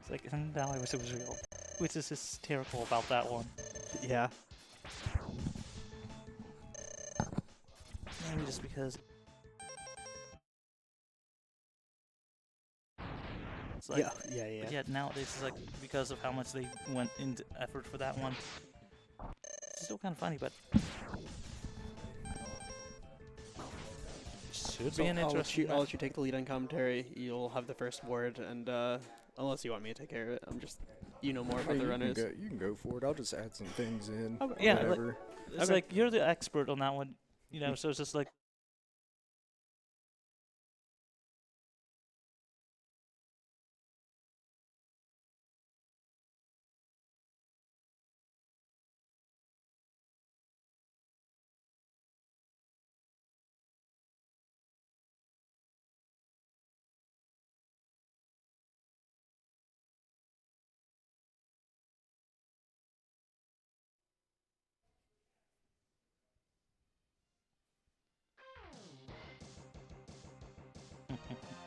It's like, and now I wish it was real. Which is hysterical about that one. Yeah. Maybe just because... It's like, yeah. But yet nowadays, it's like, because of how much they went into effort for that one, it's still kind of funny, but... Should be an interesting... I'll let you take the lead on commentary. You'll have the first word, and unless you want me to take care of it, I'm just... You know more about the runners. You can go for it. I'll just add some things in. Okay. Yeah, whatever. It's like, you're the expert on that one, you know, so it's just like...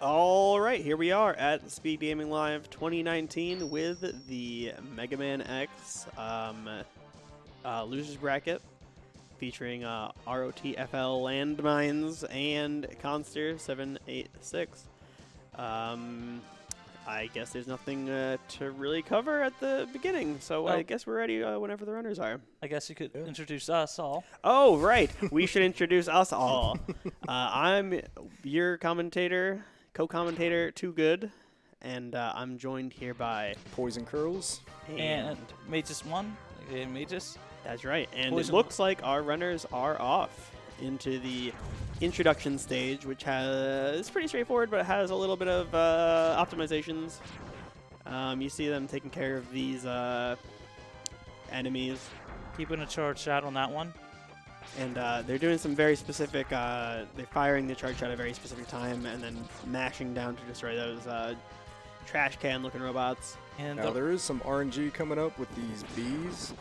All right, here we are at SpeedGaming Live 2019 with the Mega Man X losers bracket, featuring ROTFLandmines and Khanster 786. I guess there's nothing to really cover at the beginning, so I guess we're ready whenever the runners are. I guess you could introduce us all. Oh, right. We should introduce us all. I'm your commentator, co-commentator, Too Good, and I'm joined here by Poison Curls. And Magus 1, aka Magus. That's right. And Poison it looks like our runners are off into the introduction stage, which is pretty straightforward, but it has a little bit of optimizations. You see them taking care of these enemies. Keeping a charge shot on that one. And they're doing some very specific, they're firing the charge shot at a very specific time and then mashing down to destroy those trash can looking robots. And Now there is some RNG coming up with these bees.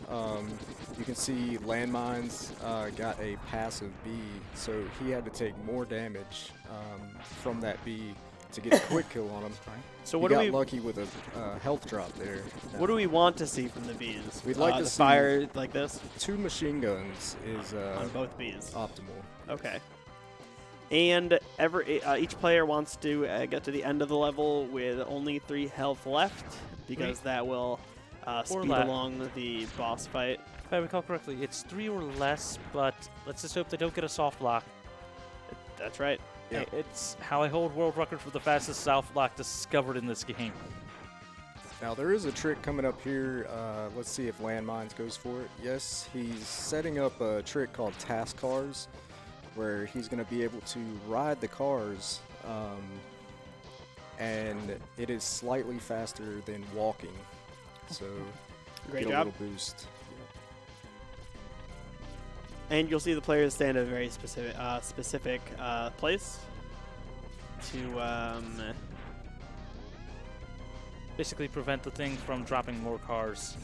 You can see Landmines got a passive bee, so he had to take more damage from that bee to get a quick kill on him. So he what got do we lucky with a health drop there. what do we want to see from the bees? We'd like to the see fire like this 2 machine guns is on both bees. optimal. Okay. And each player wants to get to the end of the level with only 3 health left, because that will speed along the boss fight. if I recall correctly, it's 3 or less, but let's just hope they don't get a soft lock. That's right. Yeah. It's how I hold world record for the fastest soft lock discovered in this game. Now there is a trick coming up here. Let's see if Landmines goes for it. Yes, he's setting up a trick called Task Cars, where he's going to be able to ride the cars, and it is slightly faster than walking. So Great get a job. little boost. And you'll see the players stand at a very specific place to Basically prevent the thing from dropping more cars.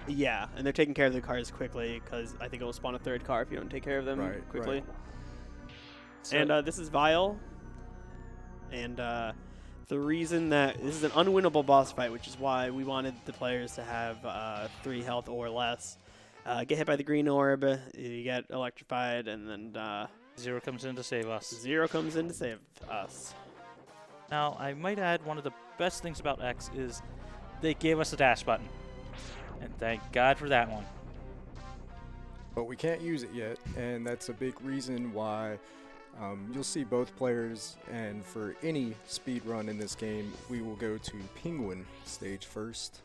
yeah, and they're taking care of the cars quickly, because I think it will spawn a 3rd car if you don't take care of them quickly. Right. So And this is Vile, and the reason that this is an unwinnable boss fight, which is why we wanted the players to have 3 health or less. Get hit by the green orb, you get electrified, and then Zero comes in to save us. 0 comes in to save us. Now, I might add one of the best things about X is they gave us a dash button. And thank God for that one. But we can't use it yet, and that's a big reason why you'll see both players, and for any speed run in this game, we will go to Penguin stage first.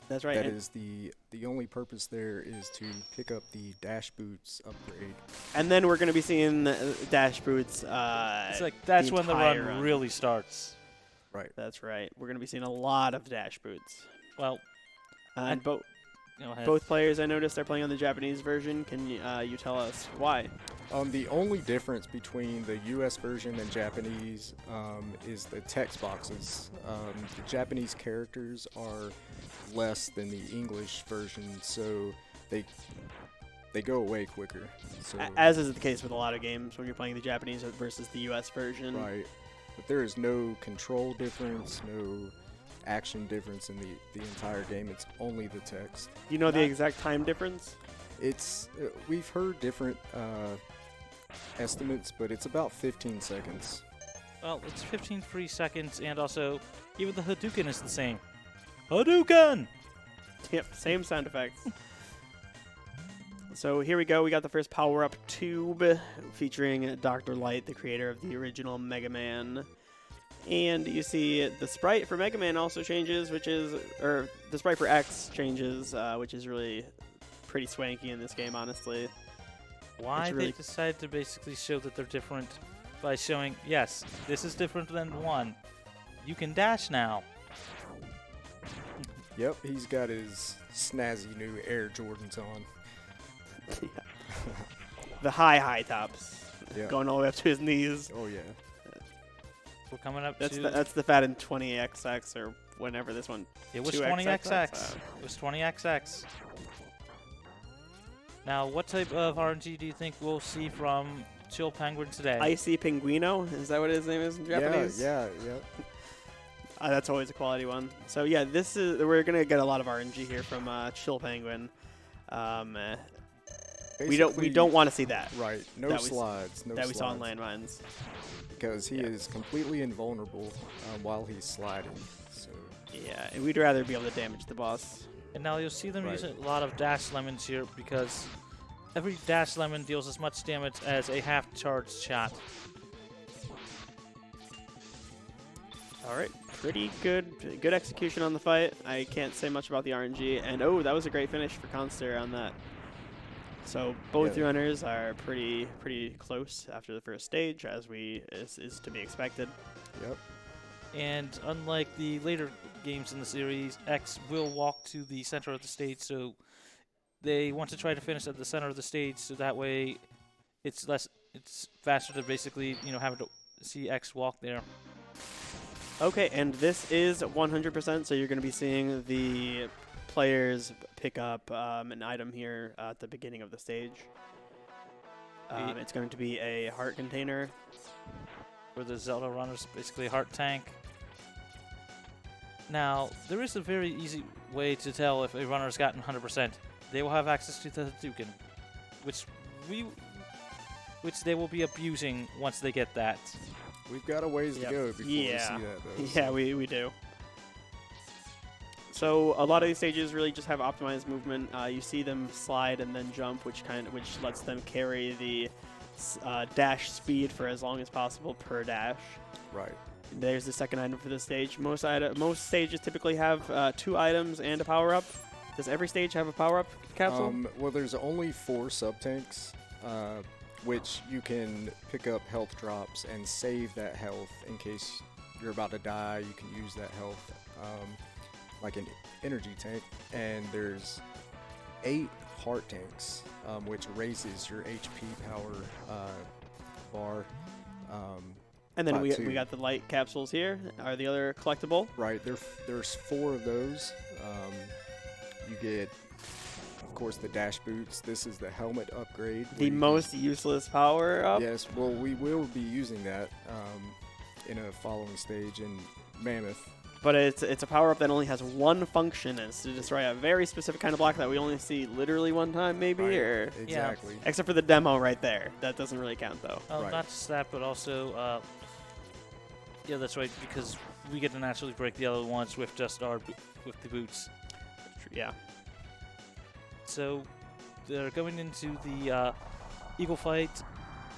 That's right. That is the only purpose there is to pick up the Dash Boots upgrade. And then we're going to be seeing Dash Boots. It's like that's when the run really starts. Right. That's right. We're going to be seeing a lot of Dash Boots. Well, And go ahead. both players, I noticed, are playing on the Japanese version. Can you tell us why? The only difference between the US version and Japanese is the text boxes. The Japanese characters are less than the English version, so they go away quicker. So As is the case with a lot of games when you're playing the Japanese versus the US version. right. But there is no control difference, no action difference in the entire game. It's only the text. You know the exact time difference? It's we've heard different estimates, but it's about 15 seconds. Well, it's 15 free seconds, and also even the Hadouken is the same. Hadouken! Yep, same sound effects. So here we go. We got the first power-up tube featuring Dr. Light, the creator of the original Mega Man. And you see the sprite for Mega Man also changes, or the sprite for X changes, which is really pretty swanky in this game, honestly. Why really they decided to basically show that they're different by showing, yes, this is different than 1. You can dash now. Yep, he's got his snazzy new Air Jordans on. The high tops, Yeah. going all the way up to his knees. Oh yeah. We're coming up That's to... that's the Fat and 20XX or whenever this one. It was 2XX. 20XX. It was 20XX. Now, what type of RNG do you think we'll see from Chill Penguin today? Icy Pinguino, is that what his name is in Japanese? Yeah. That's always a quality one. So yeah, we're gonna get a lot of RNG here from Chill Penguin. We don't want to see that. Right. No that slides. No that slides. we saw in Landmines. Because he is completely invulnerable while he's sliding. So Yeah, and we'd rather be able to damage the boss. And now you'll see them Right. using a lot of dash lemons here because every dash lemon deals as much damage as a half-charged shot. All right, pretty good execution on the fight. I can't say much about the RNG, and oh, that was a great finish for Khanster on that. So both Yeah. runners are pretty close after the first stage, as is to be expected. yep. And unlike the later games in the series, X will walk to the center of the stage, so they want to try to finish at the center of the stage, so that way it's faster to basically, having to see X walk there. Okay, and this is 100%, so you're going to be seeing the players pick up an item here at the beginning of the stage. It's going to be a heart container. For the Zelda runners, basically a heart tank. Now, there is a very easy way to tell if a runner's gotten 100%. They will have access to the Hadouken, which they will be abusing once they get that. We've got a ways Yep. to go before we see that, though. Yeah, we do. So a lot of these stages really just have optimized movement. You see them slide and then jump, which lets them carry the dash speed for as long as possible per dash. Right. There's the second item for this stage. Most stages typically have 2 items and a power-up. Does every stage have a power-up capsule? Well, there's only 4 sub-tanks, which you can pick up health drops and save that health in case you're about to die. You can use that health like an energy tank. And there's 8 heart tanks, which raises your HP power bar. And then by we 2. got the light capsules here. Are the other collectible? Right, there's 4 of those. You get, of course, the dash boots. This is the helmet upgrade. The most useless power up? Yes, well, we will be using that in a following stage in Mammoth. But it's a power up that only has one function, and it's to destroy a very specific kind of block that we only see literally one time, maybe, Right. or Exactly. except for the demo right there. That doesn't really count though. Right. Not just that, but also, yeah, that's right, because we get to naturally break the other ones with just with the boots. Yeah. So they're going into the Eagle fight.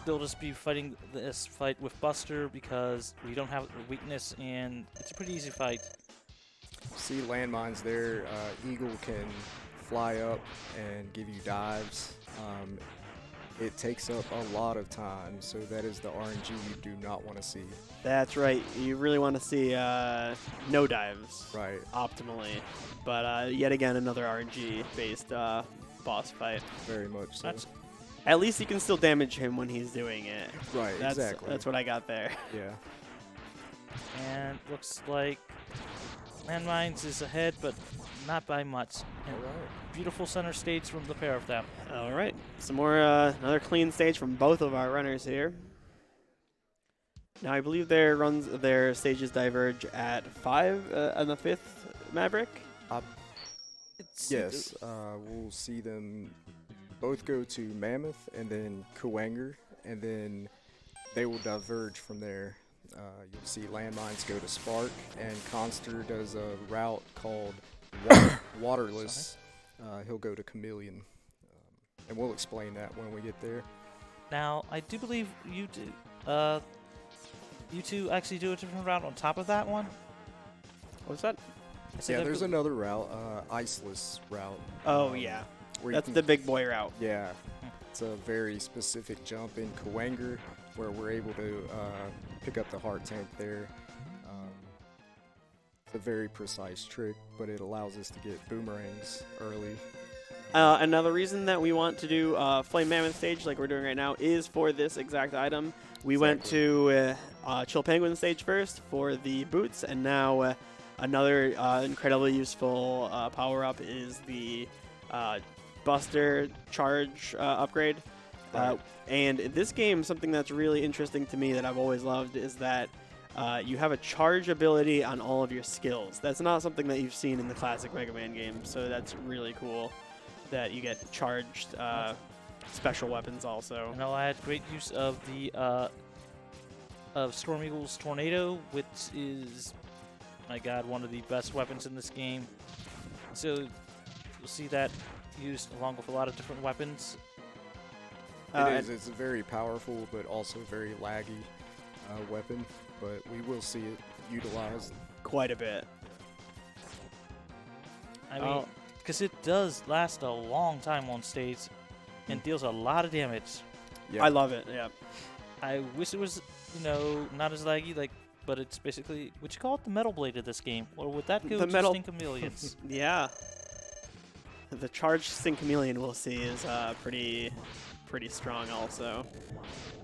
They'll just be fighting this fight with Buster because we don't have a weakness, and it's a pretty easy fight. See landmines there. Eagle can fly up and give you dives. It takes up a lot of time, so that is the RNG you do not want to see. That's right. You really want to see no dives. Right. Optimally. But yet again, another RNG-based boss fight. Very much so. At least you can still damage him when he's doing it. Right, exactly. That's what I got there. Yeah. And looks like Landmines is ahead, but not by much. And All right. beautiful center stage from the pair of them. All right. Some more, another clean stage from both of our runners here. Now I believe their stages diverge at 5 on the 5th Maverick. Yes, we'll see them both go to Mammoth and then Coanger, and then they will diverge from there. You'll see Landmines go to Spark, and Khanster does a route called Waterless. He'll go to Chameleon, and we'll explain that when we get there. Now, I do believe you two actually do a different route on top of that one. What's that? Yeah, there's another route, Iceless route. Oh, yeah. That's the big boy route. Yeah. It's a very specific jump in Coanger where we're able to pick up the heart tank there. It's a very precise trick, but it allows us to get boomerangs early. Another reason that we want to do Flame Mammoth stage like we're doing right now is for this exact item. We went to Chill Penguin stage first for the boots, and now another incredibly useful power-up is the Buster Charge upgrade. Right. And in this game, something that's really interesting to me that I've always loved is that you have a charge ability on all of your skills. That's not something that you've seen in the classic Mega Man games, so that's really cool that you get charged special weapons also. I know I had great use of the of Storm Eagle's Tornado, which is, my God, one of the best weapons in this game. So you'll see that used along with a lot of different weapons. It's a very powerful but also very laggy weapon, but we will see it utilized Quite a bit. I mean, because it does last a long time on stage and deals a lot of damage. Yeah. I love it, yeah. I wish it was, not as laggy, but it's basically, would you call it the Metal Blade of this game? Or would that go The to metal- Stink Chameleons? Yeah. The charged Stink Chameleon we'll see is pretty strong also.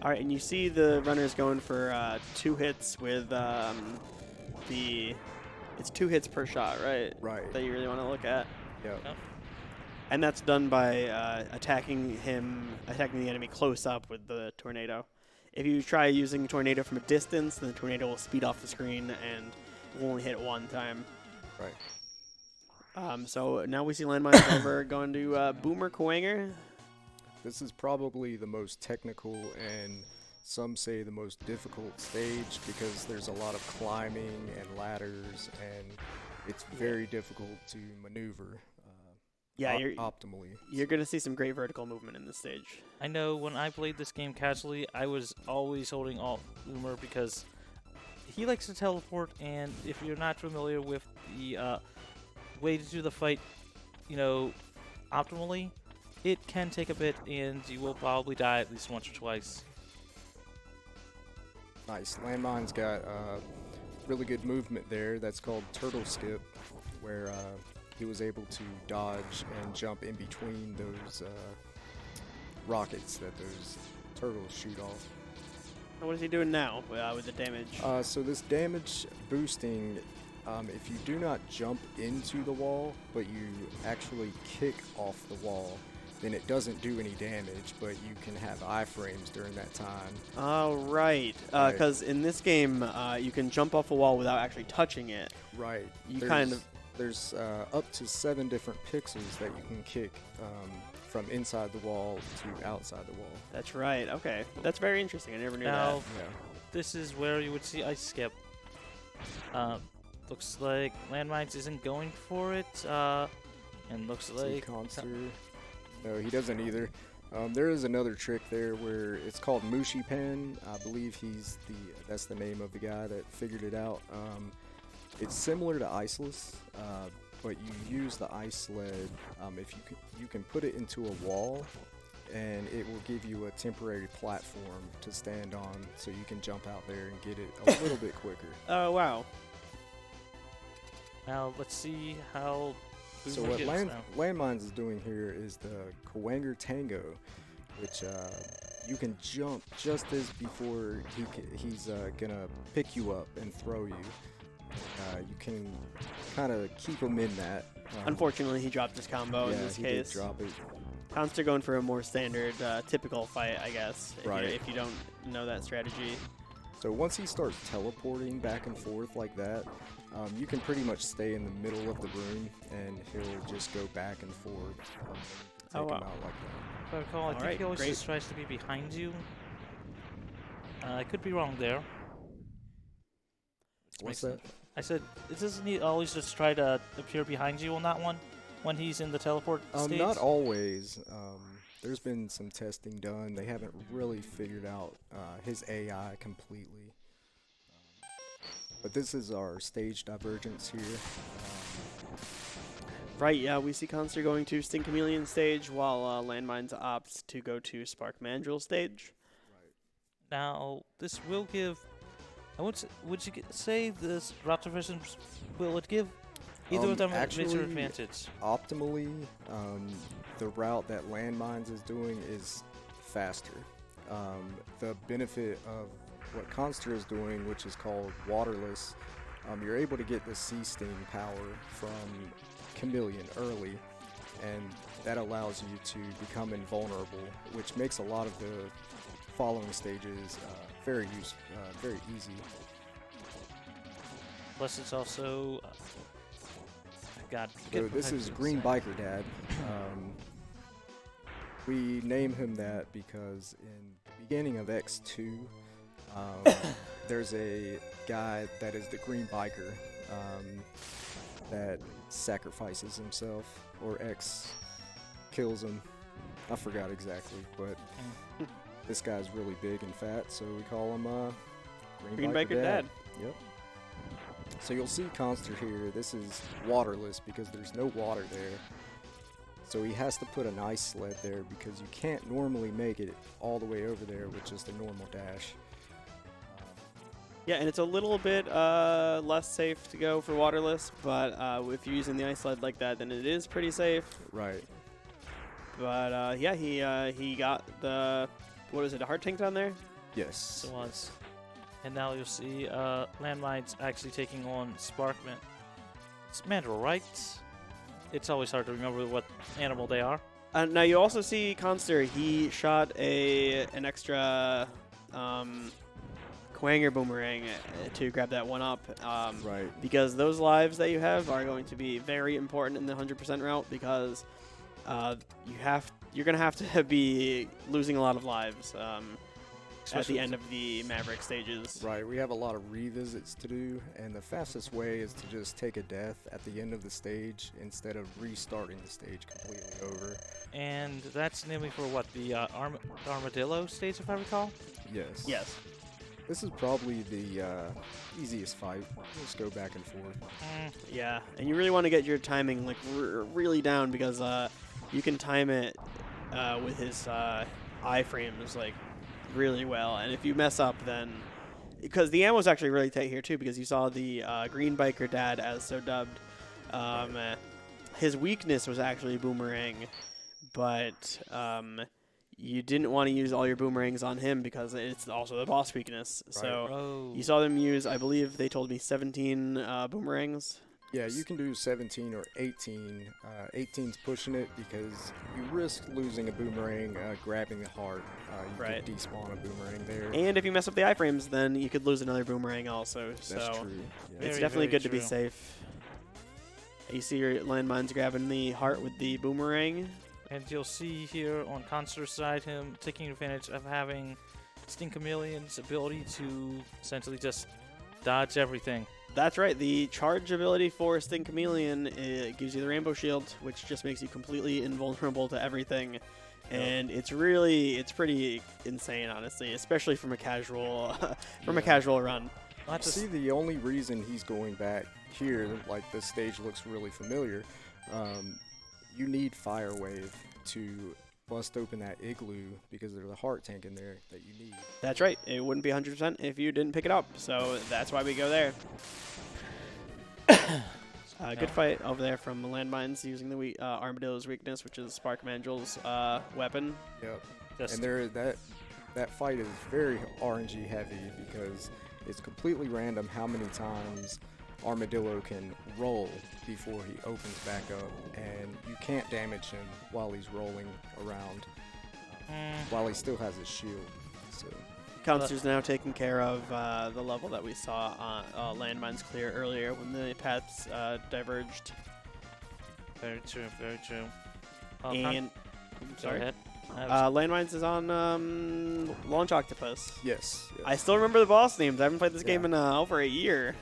All right, and you see the runners going for 2 hits with it's 2 hits per shot, right? Right. That you really want to look at. Yeah. Yep. And that's done by attacking the enemy close up with the tornado. If you try using tornado from a distance, then the tornado will speed off the screen and will only hit 1 time. Right. So now we see landmines over going to Boomer Coanger. This is probably the most technical and some say the most difficult stage because there's a lot of climbing and ladders and it's very difficult to maneuver optimally. You're going to see some great vertical movement in this stage. I know when I played this game casually, I was always holding Alt Boomer because he likes to teleport, and if you're not familiar with the way to do the fight, optimally, it can take a bit, and you will probably die at least once or twice. Nice. Landmine's got really good movement there. That's called turtle skip, where he was able to dodge and jump in between those rockets that those turtles shoot off. And what is he doing now with the damage? So this damage boosting, if you do not jump into the wall, but you actually kick off the wall, then it doesn't do any damage, but you can have iframes during that time. Oh, right. Because in this game, you can jump off a wall without actually touching it. Right. There's up to 7 different pixels that you can kick from inside the wall to outside the wall. That's right. Okay. That's very interesting. I never knew Now, that. Yeah. this is where you would see Ice Skip. Looks like Landmines isn't going for it, and looks like... Khanster. No, he doesn't either. There is another trick there where it's called Mushi Pen. I believe that's the name of the guy that figured it out. It's similar to Iceless, but you use the ice sled. If you can put it into a wall, and it will give you a temporary platform to stand on, so you can jump out there and get it a little bit quicker. Oh, wow. Now, let's see how... So what Landmines is doing here is the Coanger Tango, which you can jump just as before he's gonna pick you up and throw you. You can kind of keep him in that. Unfortunately, he dropped his combo in this he case. did drop it. Khanster going for a more standard, typical fight, I guess, Right. if you don't know that strategy. So once he starts teleporting back and forth like that, you can pretty much stay in the middle of the room, and he'll just go back and forth. Take him out like that. If I recall, I think Alright, he always great. just tries to be behind you. I could be wrong there. What's that? I said, doesn't he always just try to appear behind you on that one when he's in the teleport stage? Not always. There's been some testing done. They haven't really figured out his AI completely. But this is our stage divergence here. Right, yeah, we see Khanster going to Sting Chameleon stage while Landmines opts to go to Spark Mandrill stage. Now, this will give... would you say this ROTFLandmines will it give either of them a major Actually, advantage? Optimally, the route that Landmines is doing is faster. The benefit of what Khanster is doing, which is called waterless, you're able to get the sea sting power from Chameleon early, and that allows you to become invulnerable, which makes a lot of the following stages very easy. Plus, it's also... God. So this is Green Biker Dad. We name him that because in the beginning of X2, there's a guy that is the Green Biker that sacrifices himself, or X kills him. I forgot exactly, but this guy's really big and fat, so we call him Green Biker Dad. Yep. So you'll see Khanster here. This is waterless because there's no water there. So he has to put an ice sled there because you can't normally make it all the way over there with just a normal dash. Yeah, and it's a little bit less safe to go for waterless, but if you're using the ice sled like that, then it is pretty safe. Right. But yeah, he got the, what is it, a heart tank down there? Yes. It was. And now you'll see Landmines actually taking on Sparkman. It's Mandrill, right? It's always hard to remember what animal they are. Now you also see Khanster, he shot an extra Quanger boomerang to grab that one up. Right. Because those lives that you have are going to be very important in the 100% route, because you're going to have to be losing a lot of lives at the end of the Maverick stages. Right, we have a lot of revisits to do, and the fastest way is to just take a death at the end of the stage instead of restarting the stage completely over. And that's namely for what, the Armadillo stage, if I recall? Yes. Yes. This is probably the easiest fight. Just go back and forth. Yeah, and you really want to get your timing like really down, because you can time it with his iframes like really well, and if you mess up, then because the ammo's actually really tight here too, because you saw the Green Biker Dad, as so dubbed, his weakness was actually boomerang, but you didn't want to use all your boomerangs on him because it's also the boss weakness. Right. So you saw them use, I believe they told me 17 boomerangs. Yeah, you can do 17 or 18. 18's pushing it because you risk losing a boomerang, grabbing the heart. You Right. could despawn a boomerang there. And if you mess up the iframes, then you could lose another boomerang also. That's so true. Yeah. it's Very, definitely very good to be true. safe. You see your landmines grabbing the heart with the boomerang. And you'll see here on Khanster's side him taking advantage of having Sting Chameleon's ability to essentially just dodge everything. That's right. The charge ability for Sting Chameleon gives you the Rainbow Shield, which just makes you completely invulnerable to everything. And it's pretty insane, honestly, especially from a casual a casual run. Not just See, the only reason he's going back here, like the stage looks really familiar, you need Fire Wave to bust open that igloo because there's a heart tank in there that you need. That's right. It wouldn't be 100% if you didn't pick it up. So that's why we go there. Good fight over there from Landmines using the Armadillo's weakness, which is Spark Mandrill's weapon. Yep. just And there, that fight is very RNG heavy because it's completely random how many times Armadillo can roll before he opens back up, and you can't damage him while he's rolling around, while he still has his shield. So Khanster's now taking care of the level that we saw on landmines clear earlier when the paths diverged. Very true, very true. And Go sorry, ahead. landmines is on Launch Octopus. Yes. yes. I still remember the boss names. I haven't played this game in over a year.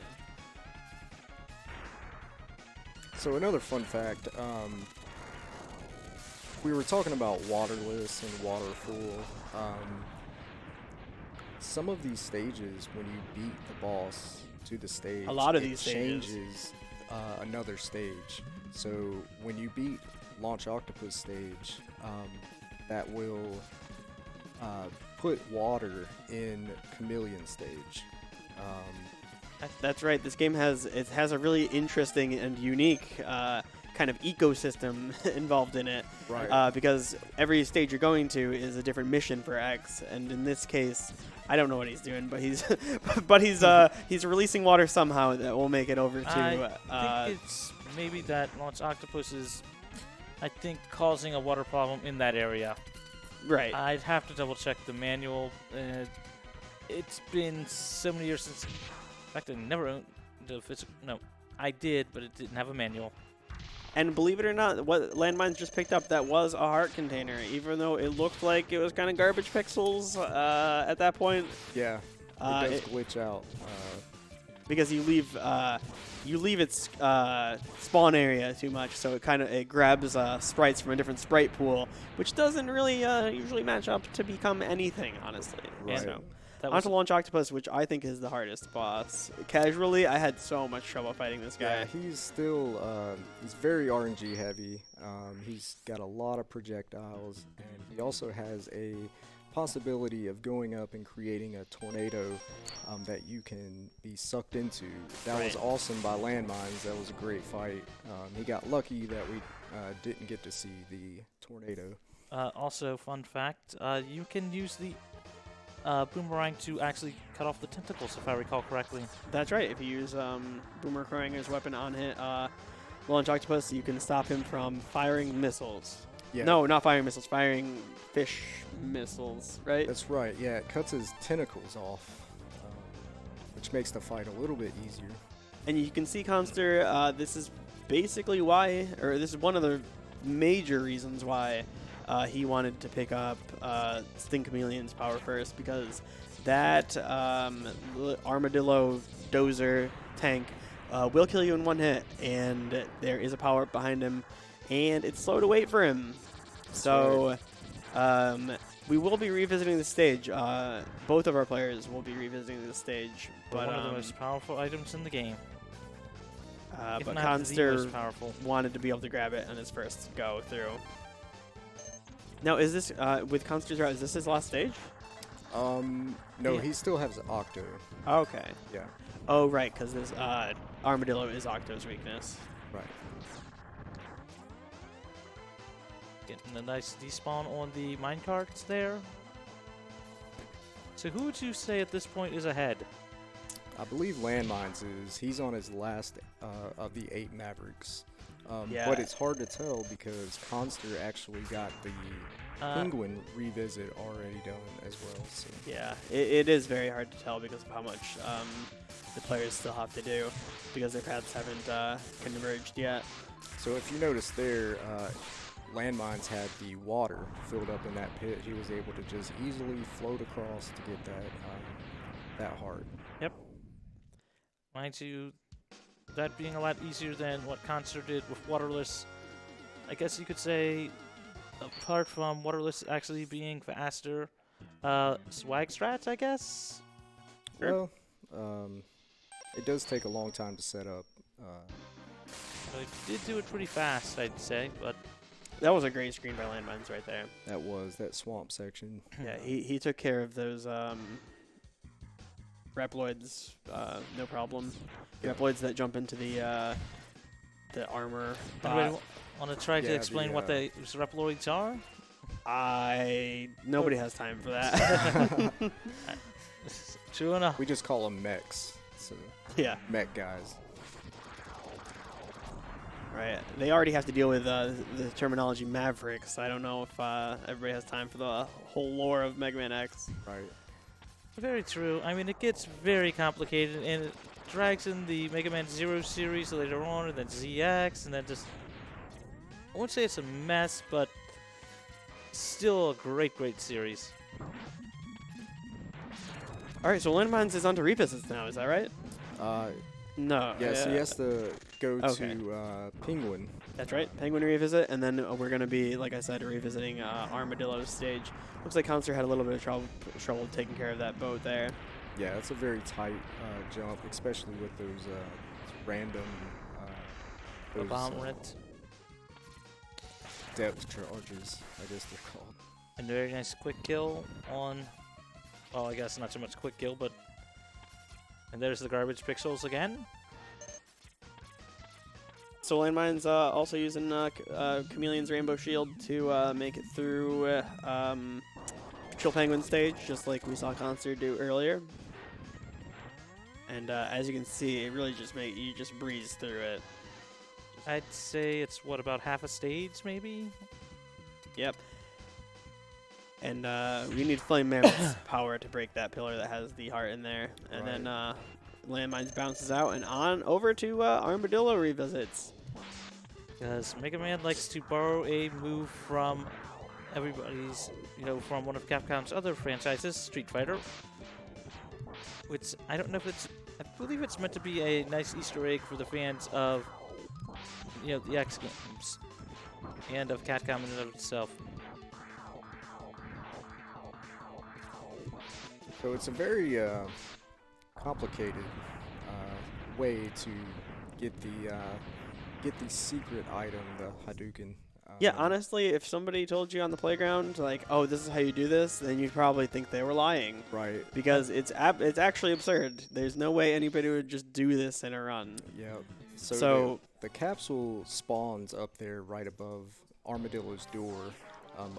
So another fun fact, we were talking about waterless and waterful. Some of these stages, when you beat the boss to the stage, A lot of it these stages. changes another stage. So when you beat Launch Octopus stage, that will put water in Chameleon stage. That's right. This game has a really interesting and unique kind of ecosystem involved in it. Right. Because every stage you're going to is a different mission for X, and in this case, I don't know what he's doing, but he's releasing water somehow that will make it over to. I think it's maybe that Launch Octopus is, I think, causing a water problem in that area. Right. I'd have to double check the manual. It's been so many years since. In fact, I never owned the physical. No, I did, but it didn't have a manual. And believe it or not, what Landmines just picked up, that was a heart container, even though it looked like it was kind of garbage pixels at that point. Yeah, it does glitch out. Because you leave its spawn area too much, so it grabs sprites from a different sprite pool, which doesn't really usually match up to become anything, honestly. Right. So, That on was to Launch Octopus, which I think is the hardest boss. Casually, I had so much trouble fighting this guy. Yeah, he's still he's very RNG heavy. He's got a lot of projectiles, and he also has a possibility of going up and creating a tornado that you can be sucked into. That was awesome by landmines. That was a great fight. He got lucky that we didn't get to see the tornado. Also, fun fact, you can use the boomerang to actually cut off the tentacles, if I recall correctly. That's right. If you use Boomerang as weapon on hit Launch Octopus, you can stop him from firing missiles. Yeah. No, not firing missiles, firing fish missiles, right? That's right. Yeah, it cuts his tentacles off, which makes the fight a little bit easier. And you can see Khanster, this is basically why, or this is one of the major reasons why he wanted to pick up Sting Chameleon's power first, because that Armadillo Dozer tank will kill you in one hit, and there is a power-up behind him, and it's slow to wait for him. So we will be revisiting the stage. Both of our players will be revisiting the stage. But one of the most powerful items in the game. If but not the Khanster most powerful. wanted to be able to grab it on his first go through. Now, is this, with Khanster's route, is this his last stage? No, Yeah. he still has Octo. Okay. Yeah, Oh, right, because this Armadillo is Octo's weakness. right. Getting a nice despawn on the minecarts there. So who would you say at this point is ahead? I believe Landmines he's on his last of the 8 Mavericks. Yeah. But it's hard to tell because Khanster actually got the Penguin revisit already done as well. So. Yeah, it is very hard to tell because of how much the players still have to do, because their paths haven't converged yet. So if you notice there, Landmines had the water filled up in that pit. He was able to just easily float across to get that heart. Yep. Mind you, that being a lot easier than what Khanster did with Waterless. I guess you could say, apart from Waterless actually being faster, swag strats, I guess? Well, it does take a long time to set up. He did do it pretty fast, I'd say, but That was a great screen by Landmines right there. That swamp section. Yeah, he took care of those Reploids, no problem. Yeah. Reploids that jump into the armor. anybody want to try to Yeah, explain the, what the Reploids are? Nobody has time for that. True enough. We just call them mechs. So Yeah, mech guys. right. They already have to deal with the terminology Mavericks. I don't know if everybody has time for the whole lore of Mega Man X. Right. Very true. I mean, it gets very complicated, and it drags in the Mega Man Zero series later on, and then ZX, and then just... I won't say it's a mess, but still a great, great series. All right, so Landmines is on to revisits now. Is that right? No. Yes, he has to go Okay. to Penguin. That's right. Penguin revisit, and then we're going to be, like I said, revisiting Armadillo's stage. Looks like Khanster had a little bit of trouble taking care of that boat there. Yeah, it's a very tight jump, especially with those random those, Bomb Rent. depth charges, I guess they're called. And very nice quick kill on... Well, I guess not so much quick kill, but... And there's the garbage pixels again. So Landmines also using Chameleon's Rainbow Shield to make it through Chill Penguin stage, just like we saw Khanster do earlier. And as you can see, it really just you just breeze through it. I'd say it's, what, about half a stage, maybe? Yep. And we need Flame Mammoth's power to break that pillar that has the heart in there. And Right. then Landmines bounces out and on over to Armadillo revisits. Because Mega Man likes to borrow a move from everybody's, from one of Capcom's other franchises, Street Fighter. Which, I don't know if it's, I believe it's meant to be a nice Easter egg for the fans of, the X games. And of Capcom in and of itself. So it's a very complicated way to get the secret item, the Hadouken. Yeah, honestly, if somebody told you on the playground, like, oh, this is how you do this, then you'd probably think they were lying. Right. Because it's actually absurd. There's no way anybody would just do this in a run. Yep. So the capsule spawns up there right above Armadillo's door,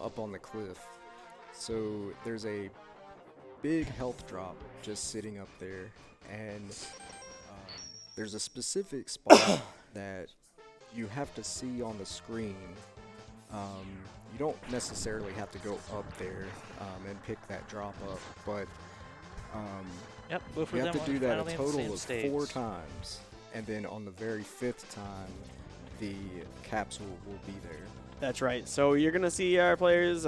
up on the cliff. So there's a big health drop just sitting up there, and there's a specific spot that you have to see on the screen. You don't necessarily have to go up there and pick that drop up, but Yep, both you of have them to do that a finally on the total same of stage. 4 times, and then on the very 5th time, the capsule will be there. that's right. So you're going to see our players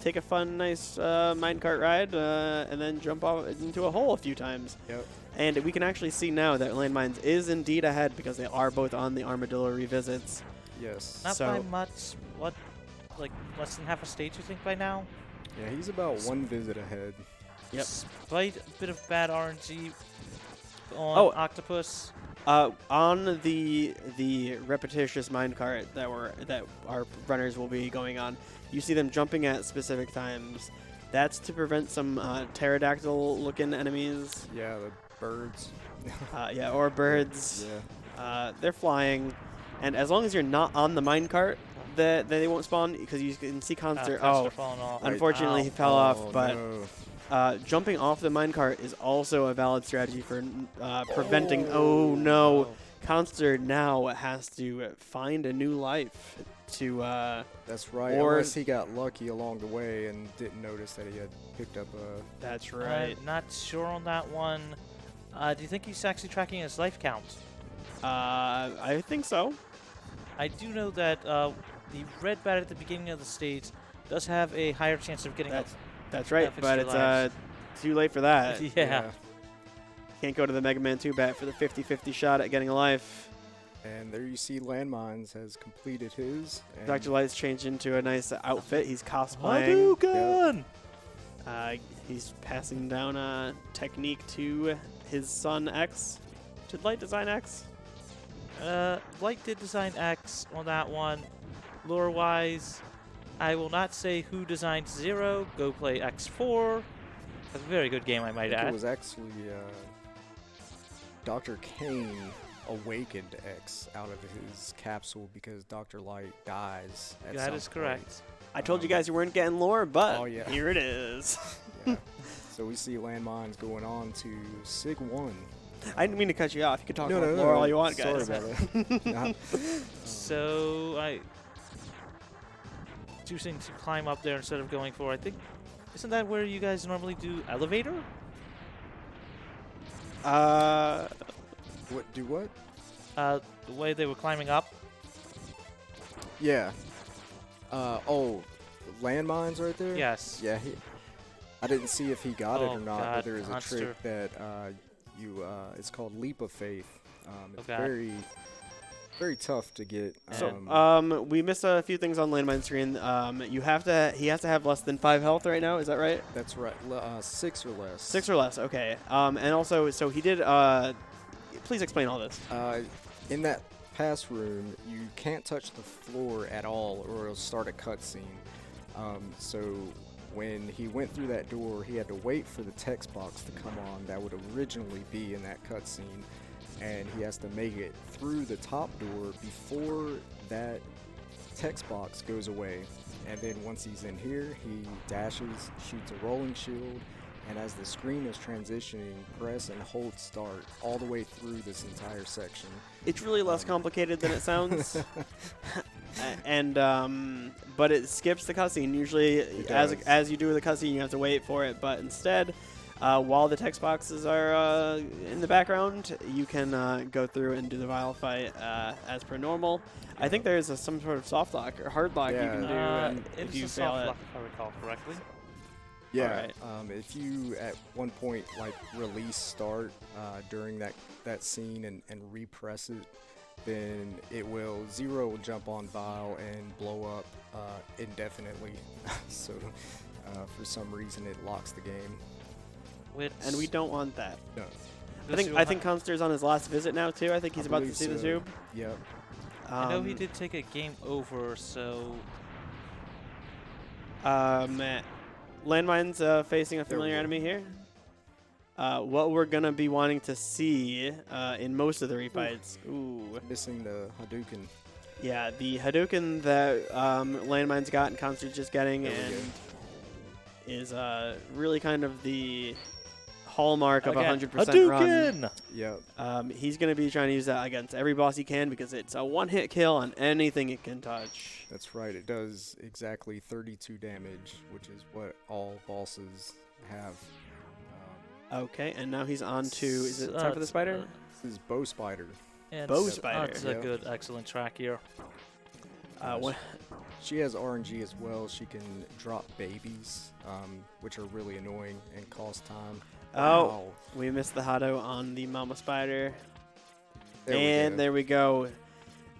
take a fun, nice minecart ride and then jump off into a hole a few times. Yep. And we can actually see now that Landmines is indeed ahead because they are both on the Armadillo revisits. Yes. Not So- by much. What, like less than half a stage, you think, by now? Yeah, he's about 1 visit ahead. Yep. Despite a bit of bad RNG on Oh. Octopus. On the repetitious minecart that our runners will be going on, you see them jumping at specific times. That's to prevent some pterodactyl-looking enemies. Yeah, the birds. Yeah, or birds. Yeah. They're flying, and as long as you're not on the minecart, they won't spawn because you can see Khanster. Khanster falling off. Unfortunately, Ow. he fell off, Oh, but. no. Jumping off the minecart is also a valid strategy for preventing. Oh no! Khanster now has to find a new life to. That's right. Or- Unless he got lucky along the way and didn't notice that he had picked up a. That's right. Not sure on that one. Do you think he's actually tracking his life count? I think so. I do know that the red bat at the beginning of the stage does have a higher chance of getting That's right, fixed but your it's lives. too late for that. Yeah. Can't go to the Mega Man 2 bat for the 50-50 shot at getting a life. And there you see Landmines has completed his. And Dr. Light's changed into a nice outfit. He's cosplaying. Hadouken! He's passing down a technique to his son X. Did Light design X? Light did design X on that one. Lore-wise, I will not say who designed Zero. Go play X4. A very good game, I might I think add. it was actually Dr. Kane awakened X out of his capsule because Dr. Light dies at That some is correct. point. I told you guys you weren't getting lore, but Oh, yeah. here it is. Yeah. So we see Landmines going on to Sig 1. I didn't mean to cut you off. You can talk No, about no, lore no, all you want, sorry guys. about that. Nah. So choosing to climb up there instead of going for, I think, isn't that where you guys normally do elevator? What? Do what? The way they were climbing up. Yeah. Oh, landmines right there? Yes. Yeah, I didn't see if he got it Oh, or not, God, but there is a Khanster. trick that it's called Leap of Faith. It's God. very, very tough to get. So, we missed a few things on landmine screen. He has to have less than 5 health right now. Is that right? That's right. 6 or less. 6 or less. Okay. And also, so he did. Please explain all this. In that pass room, you can't touch the floor at all, or it'll start a cutscene. So when he went through that door, he had to wait for the text box to come on that would originally be in that cutscene, and he has to make it through the top door before that text box goes away. And then once he's in here, he dashes, shoots a rolling shield, and as the screen is transitioning, press and hold start all the way through this entire section. It's really less complicated than it sounds. But it skips the cutscene. Usually, as you do the cutscene, you have to wait for it. But instead, while the text boxes are in the background, you can go through and do the vial fight as per normal. I think there's some sort of soft lock or hard lock you can do if you It's a fail soft it. lock, if I recall correctly. Yeah, Alright. If you at one point like release start during that scene and repress it, then Zero will jump on Vile and blow up indefinitely. So for some reason it locks the game. And we don't want that. No. I think Khanster's on his last visit now too. I think he's I about to believe see the so. tube. Yep. I know he did take a game over, so Landmines facing a There we familiar go. enemy here. What we're gonna be wanting to see in most of the refights. Ooh. Missing the Hadouken. Yeah, the Hadouken that Landmines got and Khanster's just getting, There we and is really kind of the hallmark of a 100% run. Hadouken! Yep. He's going to be trying to use that against every boss he can because it's a one-hit kill on anything it can touch. That's right. It does exactly 32 damage, which is what all bosses have. Okay, and now he's on to, is it time for the spider? This is Bow Spider. And Bow it's- Spider. It's a Yep. good, excellent track here. She has RNG as well. She can drop babies, which are really annoying and cost time. Oh, Wow. we missed the Hado on the Mama Spider. There we And go. there we go.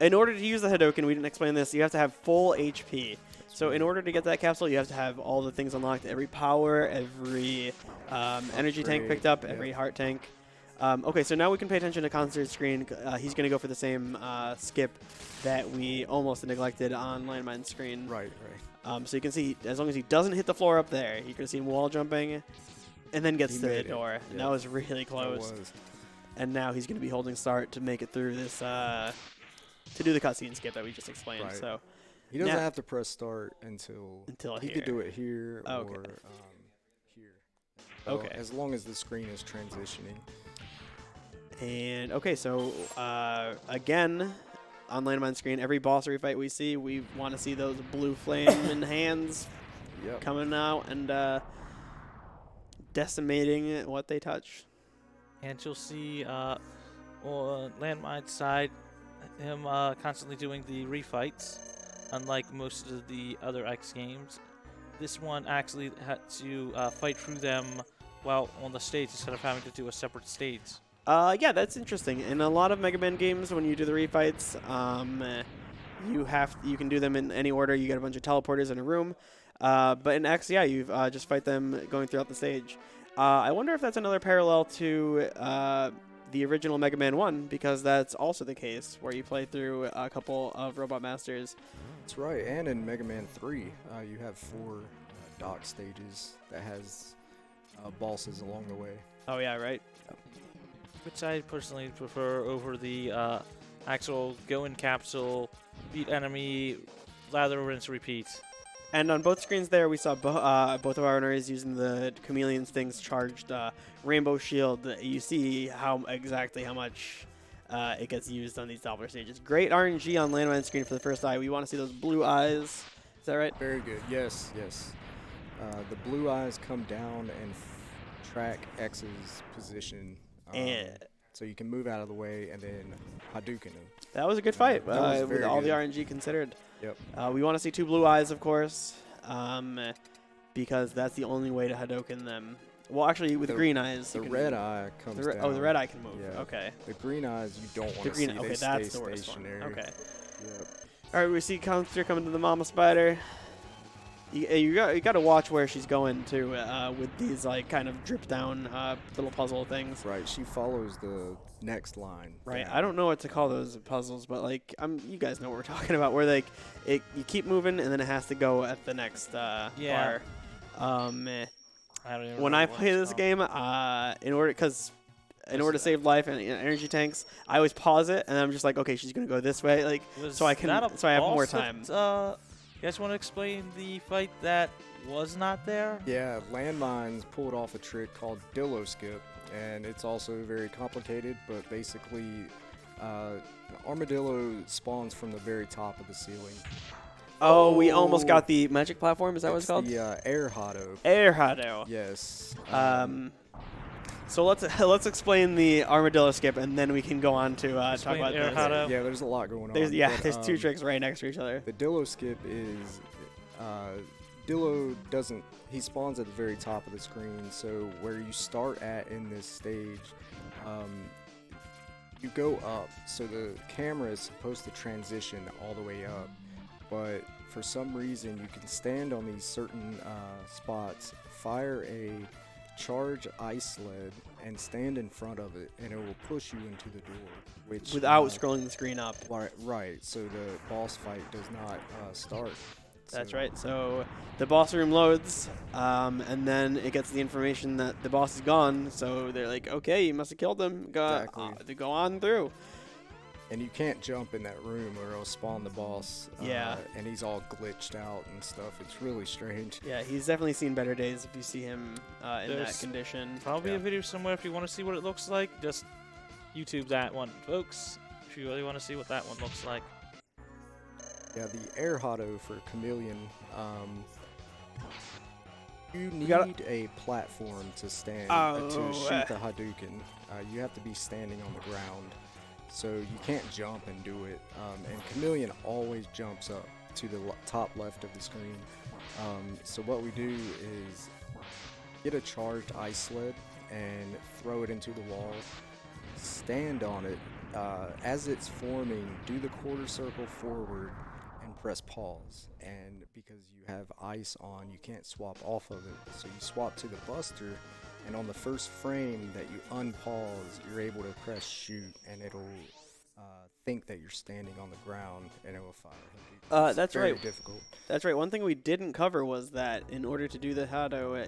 In order to use the Hadouken, we didn't explain this, you have to have full HP. So in order to get that capsule, you have to have all the things unlocked. Every power, every energy tank picked up, Upgrade, every yep. heart tank. Okay, so now we can pay attention to Khanster's screen. He's going to go for the same skip that we almost neglected on Landmine's screen. Right, right. So you can see, as long as he doesn't hit the floor up there, you can see him wall jumping, and then gets He to the made it. door. Yep. That was really That close. was. And now he's going to be holding start to make it through this, to do the cutscene skip that we just explained. Right. So He doesn't Now- have to press start until here. he could do it here Okay. or here. So Okay. As long as the screen is transitioning. And okay, so again, on Landmine screen, every boss refight we see, we want to see those blue flame and hands Yep. coming out and decimating what they touch. And you'll see on Landmine's side him constantly doing the refights. Unlike most of the other X games, this one actually had to fight through them while on the stage instead of having to do a separate stage. Yeah, that's interesting. In a lot of Mega Man games, when you do the refights, you can do them in any order. You get a bunch of teleporters in a room. But in X, yeah, you just fight them going throughout the stage. I wonder if that's another parallel to the original Mega Man 1, because that's also the case, where you play through a couple of Robot Masters. That's right. And in Mega Man 3, you have 4 dock stages that has bosses along the way. Oh, yeah, right? Which I personally prefer over the actual go in capsule, beat enemy, lather, rinse, repeat. And on both screens there, we saw both of our owners using the Chameleon Sting's charged Rainbow Shield. You see exactly how much it gets used on these Doppler stages. Great RNG on Landmine screen for the first eye. We want to see those blue eyes. Is that right? Very good. Yes, yes. The blue eyes come down and track X's position And So you can move out of the way and then Hadouken him. that was a good fight That was with very all the good. RNG considered. Yep. We want to see 2 blue eyes, of course, because that's the only way to Hadouken them. Well, actually, with The- green eyes, The you can, red eye comes down. Oh, the red eye can move. Yeah. Okay. The green eyes you don't want The to see. green. Okay, They that's stay the worst one. stationary. Okay. Yep. All right, we see Khanster coming to the mama spider. You got to watch where she's going to with these like kind of drip down little puzzle things. Right. She follows the next line. Right. down. I don't know what to call those puzzles, but like you guys know what we're talking about. Where like you keep moving and then it has to go at the next bar. I don't even When remember I what play it's this called. game, in order to save life and energy tanks, I always pause it and I'm just like, okay, she's gonna go this way, like Was so I can that a so I have more boss that, time. you guys want to explain the fight that was not there? Yeah, Landmines pulled off a trick called Dillo Skip, and it's also very complicated, but basically, an armadillo spawns from the very top of the ceiling. Oh, we almost got the magic platform. Is that what it's called? The Air Hado. Air Hado. Yes. So let's explain the armadillo skip, and then we can go on to talk Explain about Air this. Hado. Yeah, there's a lot going on. There's but, 2 tricks right next to each other. The Dillo Skip is Dillo doesn't. He spawns at the very top of the screen. So where you start at in this stage, you go up. So the camera is supposed to transition all the way up, but for some reason you can stand on these certain spots, fire a charge ice sled, and stand in front of it, and it will push you into the door. Which Without scrolling the screen up. Right, so the boss fight does not start. That's So- right. So the boss room loads, and then it gets the information that the boss is gone. So they're like, okay, you must have killed him. Exactly. To go on through. And you can't jump in that room or it'll spawn the boss. Yeah. And he's all glitched out and stuff. It's really strange. Yeah, he's definitely seen better days if you see him in that There's condition. Probably Yeah. a video somewhere if you want to see what it looks like. Just YouTube that one, folks. If you really want to see what that one looks like. Yeah, the Air Hado for Chameleon. You need gotta- a platform to stand Oh, to shoot the Hadouken. You have to be standing on the ground. So you can't jump and do it. And Chameleon always jumps up to the top left of the screen. So what we do is get a charged ice sled and throw it into the wall. Stand on it. As it's forming, do the quarter circle forward and press pause. And because you have ice on, you can't swap off of it. So you swap to the buster, and on the first frame that you unpause, you're able to press shoot, and it'll think that you're standing on the ground, and it will fire. It's That's very right. difficult. That's right. One thing we didn't cover was that in order to do the Hado,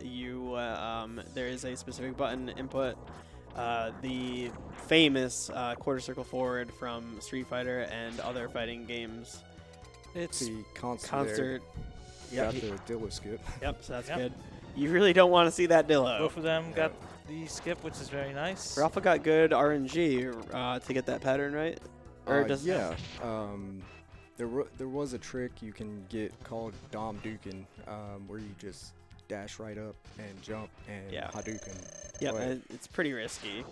there is a specific button input. The famous quarter circle forward from Street Fighter and other fighting games. It's See, Khanster. Concert. Got the Dillo Skip. Yep, so that's Yep. good. You really don't want to see that Dillo. both of them Yeah. got the skip, which is very nice. Rafa got good RNG to get that pattern right. Or does Yeah. There was a trick you can get called Dom Dukin, where you just dash right up and jump and Yeah. Hadouken. Yep, But, it's pretty risky.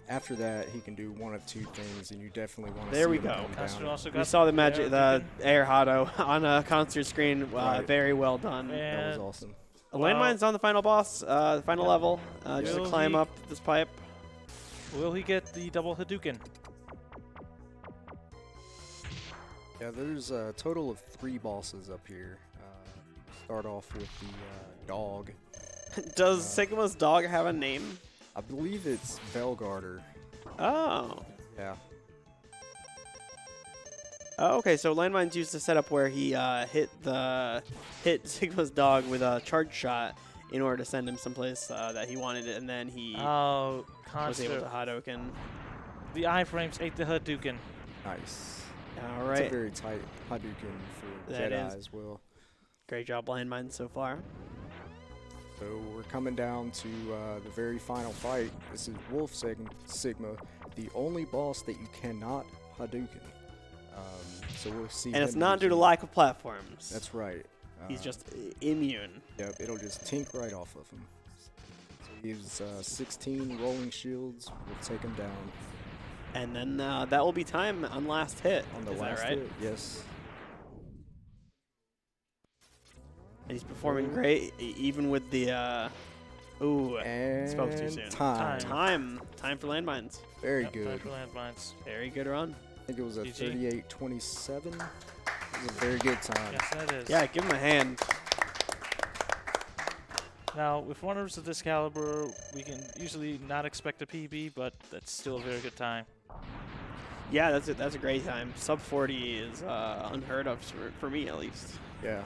after that, he can do one of 2 things, and you definitely want to There see we him go. come Khanster down. also got We saw the magic, the Hadouken. Air Hado on a concert screen. Right. Very well done. Yeah. That was awesome. A landmine's on the final boss, the final level. Just to Will climb he- up this pipe. Will he get the double Hadouken? Yeah, there's a total of 3 bosses up here. Start off with the dog. Does Sigma's dog have a name? I believe it's Velgarder. Oh. Yeah. Oh, okay, so landmines used to set up where he hit Sigma's dog with a charge shot in order to send him someplace that he wanted it, and then he Oh, was able to Khanster. Hadouken. The iframes ate the Hadouken. Nice. All It's a right, very tight Hadouken for That Jedi is. as well. great job, landmines so far. So we're coming down to the very final fight. This is Wolf Sigma, the only boss that you cannot Hadouken. So we'll see. And it's him not due to begin. lack of platforms. That's right. He's just immune. Yep, it'll just tink right off of him. So His 16 rolling shields will take him down. And then that will be time on last hit. On the Is that last right? hit, yes. And he's performing great, even with the. Ooh, And spoke too soon. time. Time for landmines. Very Yep, good. time for landmines. Very good run. I think it was a GG. 38-27. It was a very good time. Yes, that is. Yeah, give him a hand. Now, with runners of this caliber, we can usually not expect a PB, but that's still a very good time. Yeah, that's a great time. Sub 40 is unheard of for me at least. Yeah.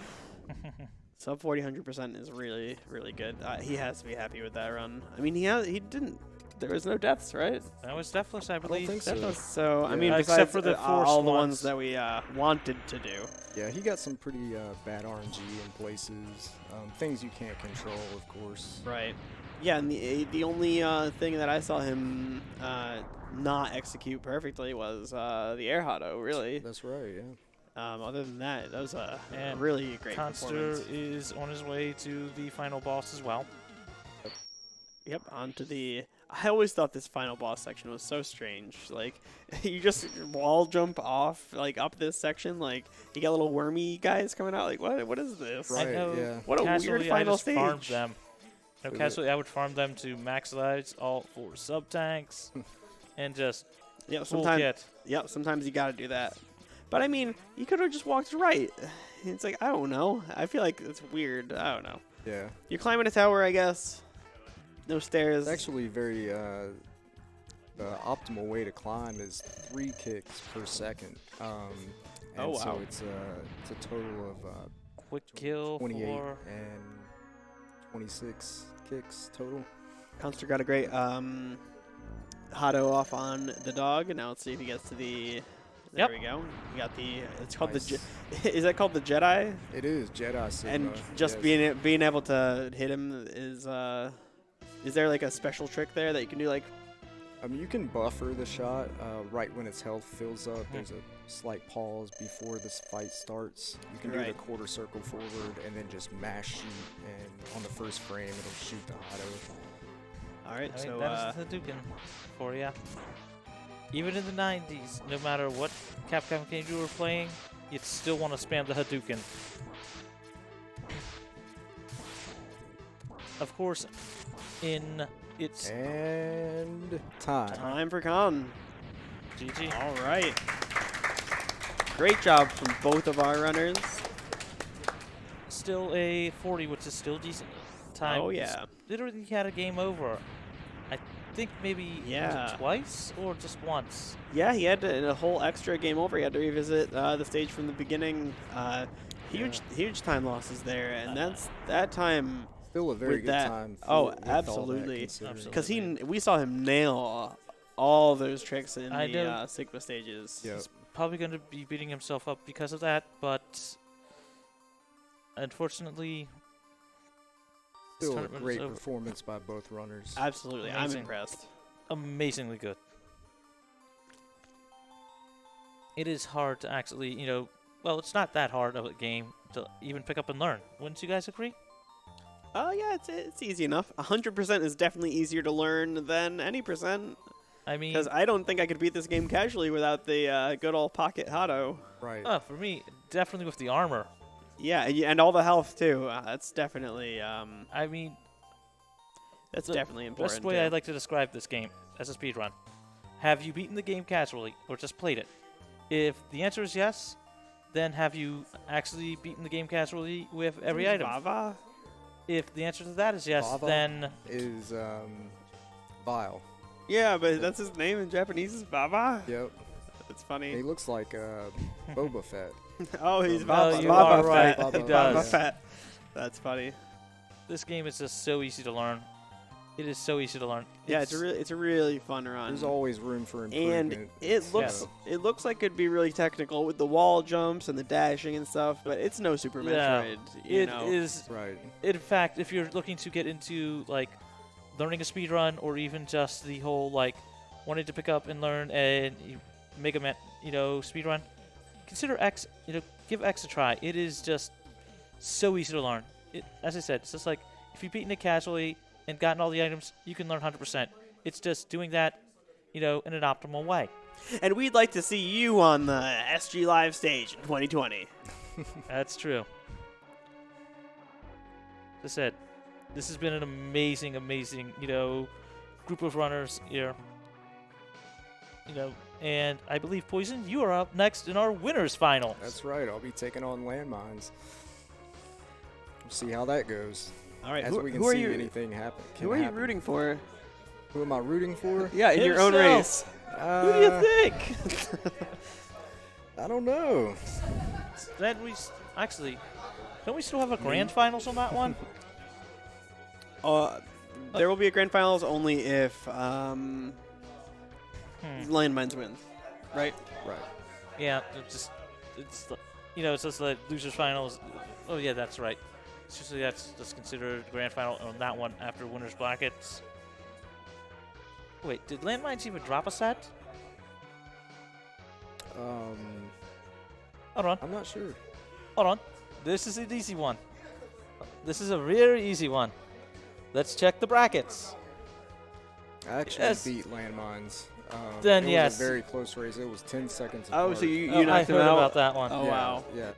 Sub 40 100% is really good. He has to be happy with that run. I mean, he didn't. There was no deaths, right? That was deathless, I don't believe. think so. Deathless. So I Yeah. mean, Except besides for the all forced the ones ones. that we wanted to do. Yeah, he got some pretty bad RNG in places. Things you can't control, of course. Right. Yeah, and the only thing that I saw him not execute perfectly was the air hotto, really. That's right, yeah. Other than that, that was a And really great Khanster performance. is on his way to the final boss as well. Yep, onto the... I always thought this final boss section was so strange. Like, you just wall jump off, like, up this section. Like, you got little wormy guys coming out. Like, what is this? Right, I know. yeah. What a Casually, weird final I just farmed stage. them. No, Was casually, I would farm them to max lives, all 4 sub tanks, and just Yeah, full sometimes. kit. Yep, sometimes you got to do that. But I mean, you could have just walked right. It's like, I don't know. I feel like it's weird. I don't know. Yeah. You're climbing a tower, I guess. No stairs. It's actually very, the optimal way to climb is 3 kicks per second. And Oh, wow. So it's a total of Quick kill 28 for... and 26 kicks total. Khanster got a great hotto off on the dog, and now let's see if he gets to the... There Yep. we go. We got the... It's called Nice. the... Is that called the Jedi? It is Jedi Sigma. And just yes. being able to hit him is there like a special trick there that you can do like... You can buffer the shot right when its health fills up. There's a slight pause before this fight starts. You can do Right. the quarter circle forward and then just mash shoot, and on the first frame it'll shoot the auto. All right, I mean, so that is the Hadouken for ya. Even in the 90s, no matter what Capcom game you were playing, you'd still want to spam the Hadouken. Of course, in its And time. time for Khan. GG. All right. Great job from both of our runners. Still a 40, which is still decent time. Oh, yeah. Literally had a game over. I think maybe was Yeah. it twice or just once. Yeah, he had to, in a whole extra game over. He had to revisit the stage from the beginning. Huge time losses there, and that time Still a very with good that- time. oh, with all that absolutely. considering. because we saw him nail all those tricks in I the know. Sigma stages. Yep. Probably going to be beating himself up because of that, but unfortunately, this Still a tournament is great over. performance by both runners. Absolutely, I'm Amazing. impressed. Amazingly good. It is hard to actually, well, it's not that hard of a game to even pick up and learn. Wouldn't you guys agree? Oh yeah, it's easy enough. 100% is definitely easier to learn than any percent. I mean, Because I don't think I could beat this game casually without the good old pocket hotto. Right. for me, definitely with the armor. Yeah, and all the health too. That's definitely I mean, that's the definitely important. best way too. I'd like to describe this game as a speedrun. Have you beaten the game casually or just played it? If the answer is yes, then have you actually beaten the game casually with every item? Vava? If the answer to that is yes, Bava? then Is Vile. Yeah, but that's his name in Japanese is Baba. Yep. That's He funny. looks like Boba Fett. Oh, he's Oh, Baba. you Baba are right. Fett. He Baba Baba does. Fett. That's funny. this game is just so easy to learn. It is so easy to learn. Yeah, it's a really fun run. There's always room for improvement. And it looks like it'd be really technical with the wall jumps and the dashing and stuff, but it's no Super Yeah, Metroid. You it know. is. right. In fact, if you're looking to get into like learning a speed run or even just the whole like wanting to pick up and learn a Mega Man, speed run, consider X. Give X a try. It is just so easy to learn. As I said, it's just like if you've beaten it casually, and gotten all the items, you can learn 100%. It's just doing that, in an optimal way. And we'd like to see you on the SG Live stage in 2020. That's true. As I said, this has been an amazing, group of runners here. And I believe, Poison, you are up next in our winners final. That's right. I'll be taking on landmines. We'll see how that goes. All right, As we can who are see you? anything happen. Who are you rooting for? Who am I rooting for? Yeah, in your own race. Who do you think? I don't know. Then actually, don't we still have a grand finals on that one? There will be a grand finals only if Landmines wins, right? Right. Yeah, it's just like losers finals. Oh yeah, that's right. It's usually that's considered grand final on that one after winners brackets. Wait, did Landmines even drop a set? Hold on. I'm not sure. Hold on. This is an easy one. This is a very easy one. Let's check the brackets. I actually beat landmines. Then it yes. was a very close race. It was 10 seconds Oh, apart. so you I knocked him heard out? about that one. Oh, yeah, wow. Yeah.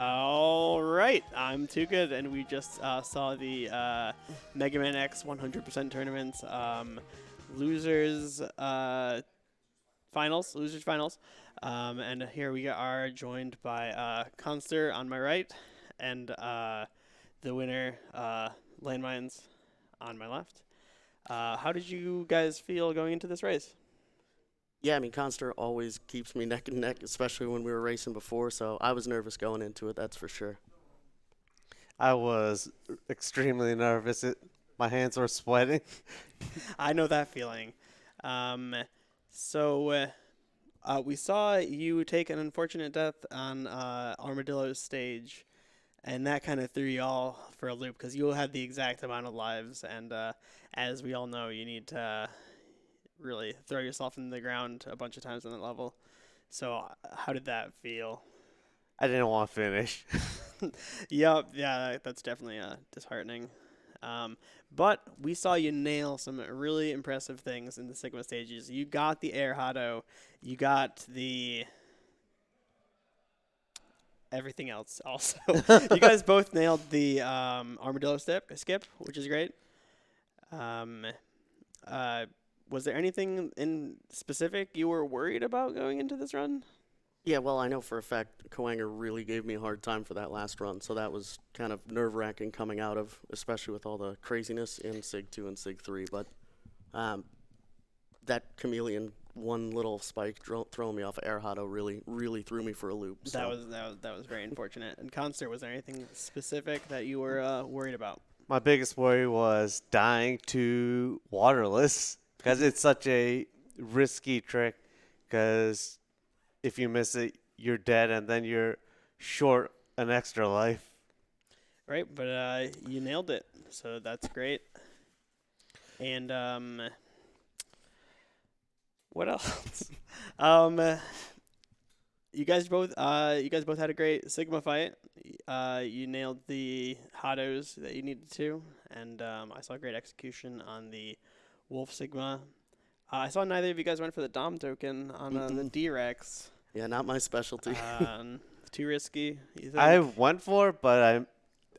All right, I'm too good, and we just saw the Mega Man X 100% tournaments losers finals, and here we are joined by Khanster on my right, and the winner Landmines on my left. How did you guys feel going into this race? Yeah, I mean, Khanster always keeps me neck and neck, especially when we were racing before, so I was nervous going into it, that's for sure. I was extremely nervous. My hands were sweating. I know that feeling. So we saw you take an unfortunate death on Armadillo's stage, and that kind of threw you all for a loop because you had the exact amount of lives, and as we all know, you need to really throw yourself in the ground a bunch of times on that level. So how did that feel? I didn't want to finish. Yeah, that's definitely disheartening. But we saw you nail some really impressive things in the Sigma stages. You got the air hotto, you got the everything else also. You guys both nailed the armadillo skip, which is great. Was there anything in specific you were worried about going into this run? Yeah, well, I know for a fact Coanger really gave me a hard time for that last run, so that was kind of nerve-wracking coming out of, especially with all the craziness in Sig 2 and Sig 3, but that chameleon one little spike throwing me off of air hotto really threw me for a loop. So. That was very unfortunate. And Khanster, was there anything specific that you were worried about? my biggest worry was dying to waterless because it's such a risky trick. Because if you miss it, you're dead, and then you're short an extra life. Right, but you nailed it, so that's great. And what else? You guys both had a great Sigma fight. You nailed the Hados that you needed to, and I saw great execution on the Wolf Sigma. I saw neither of you guys went for the Dom token on the D-Rex. Yeah, not my specialty. Too risky, you think? I went for it, but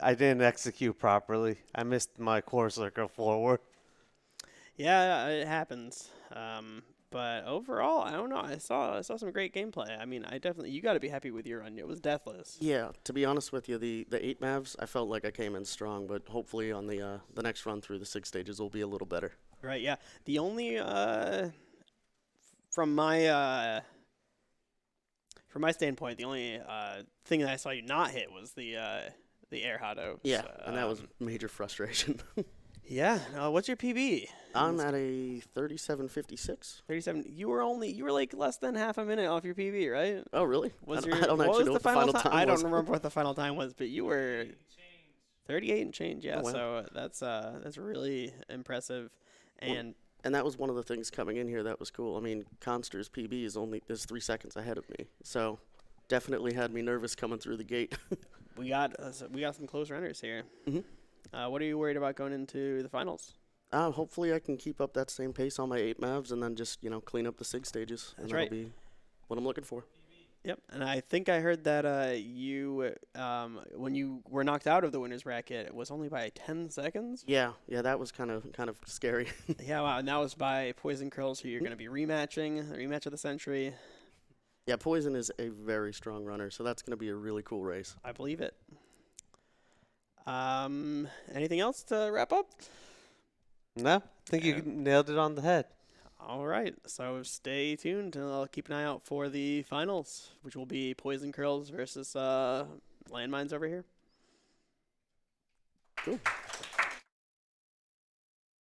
I didn't execute properly. I missed my core circle forward. Yeah, it happens. But overall, I don't know. I saw some great gameplay. I mean, you got to be happy with your run. It was deathless. Yeah, to be honest with you, the 8 Mavs, I felt like I came in strong, but hopefully on the next run through the 6 stages will be a little better. Right. Yeah. The only from my standpoint, the only thing that I saw you not hit was the air hado. Yeah, and that was major frustration. Yeah. What's your PB? I'm at a 37.56. 37. You were like less than half a minute off your PB, right? Oh, really? I don't what actually was know the what the final time I was. don't remember what the final time was, but you were 38 and change. Yeah. Oh, wow. So that's really impressive. And And that was one of the things coming in here that was cool. I mean, Khanster's PB is 3 seconds ahead of me, so definitely had me nervous coming through the gate. we got some close runners here. Mhm. What are you worried about going into the finals? Hopefully I can keep up that same pace on my 8 Mavs and then just, clean up the 6 stages. That's and right. That'll be what I'm looking for. Yep, and I think I heard that you, when you were knocked out of the winners bracket, it was only by 10 seconds. Yeah, that was kind of scary. Yeah, wow, and that was by Poison Curls, who you're going to be rematching, the rematch of the century. Yeah, Poison is a very strong runner, so that's going to be a really cool race. I believe it. Anything else to wrap up? No, I think you nailed it on the head. All right, so stay tuned, and I'll keep an eye out for the finals, which will be Poison Curls versus Landmines over here. Cool.